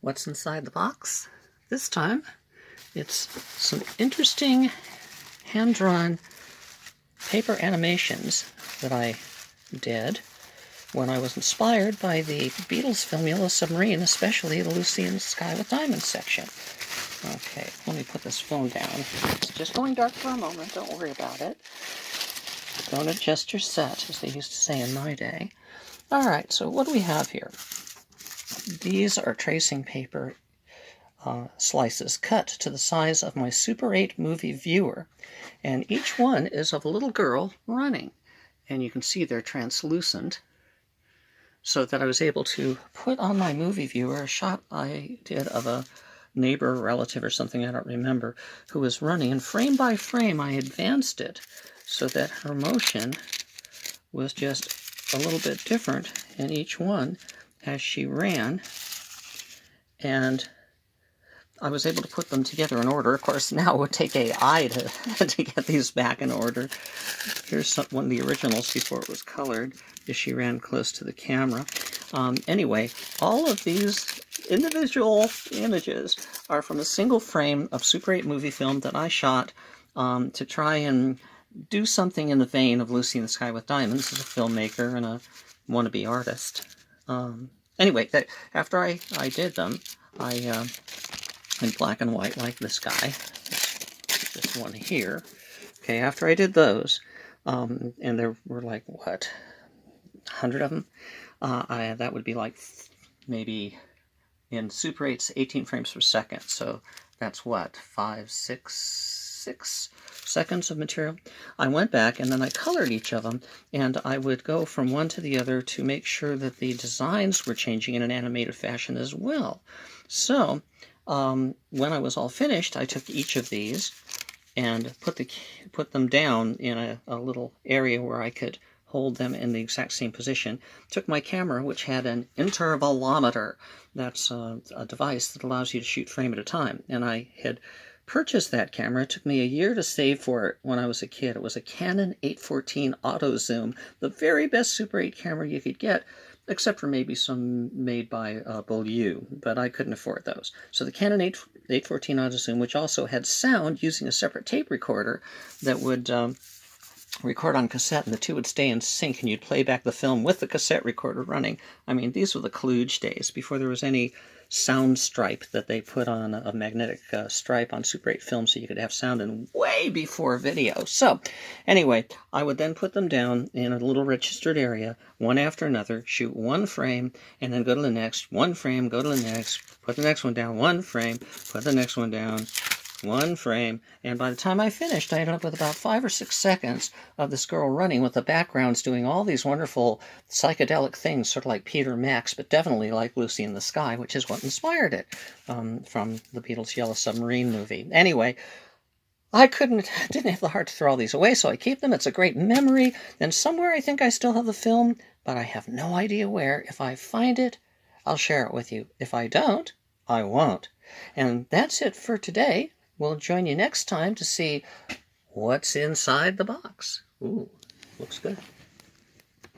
What's inside the box? This time, it's some interesting hand-drawn paper animations that I did when I was inspired by the Beatles film Yellow Submarine, especially the Lucy in the Sky with Diamonds section. Okay, let me put this phone down. It's just going dark for a moment, don't worry about it. Don't adjust your set, as they used to say in my day. Alright, so what do we have here? These are tracing paper slices cut to the size of my Super 8 movie viewer, and each one is of a little girl running. And you can see they're translucent, so that I was able to put on my movie viewer a shot I did of a neighbor, relative, or something, I don't remember, who was running, and frame by frame I advanced it so that her motion was just a little bit different in each one as she ran, and I was able to put them together in order. Of course, now it would take AI to get these back in order. Here's one of the originals before it was colored, as she ran close to the camera. Anyway, all of these individual images are from a single frame of Super 8 movie film that I shot to try and do something in the vein of Lucy in the Sky with Diamonds as a filmmaker and a wannabe artist. Anyway, after I did them, in black and white, like this guy, this one here. Okay, after I did those, and there were like, what, 100 of them? That would be like maybe in Super 8's 18 frames per second, so that's what, 6 seconds of material. I went back and then I colored each of them, and I would go from one to the other to make sure that the designs were changing in an animated fashion as well. So when I was all finished, I took each of these and put them down in a little area where I could hold them in the exact same position. Took my camera, which had an intervalometer. That's a device that allows you to shoot frame at a time. And I had purchased that camera. It took me a year to save for it when I was a kid. It was a Canon 814 Autozoom, the very best Super 8 camera you could get, except for maybe some made by Beaulieu, but I couldn't afford those. So the Canon 814 Autozoom, which also had sound using a separate tape recorder that would record on cassette, and the two would stay in sync, and you'd play back the film with the cassette recorder running. I mean, these were the kludge days, before there was any sound stripe that they put on a magnetic stripe on Super 8 film so you could have sound, and way before video. So anyway, I would then put them down in a little registered area, one after another, shoot one frame, and then go to the next, one frame, go to the next, put the next one down, one frame, put the next one down, one frame, and by the time I finished, I ended up with about 5 or 6 seconds of this girl running with the backgrounds doing all these wonderful psychedelic things, sort of like Peter Max, but definitely like Lucy in the Sky, which is what inspired it from the Beatles' Yellow Submarine movie. Anyway, I didn't have the heart to throw all these away, so I keep them. It's a great memory, and somewhere I think I still have the film, but I have no idea where. If I find it, I'll share it with you. If I don't, I won't. And that's it for today. We'll join you next time to see what's inside the box. Ooh, looks good.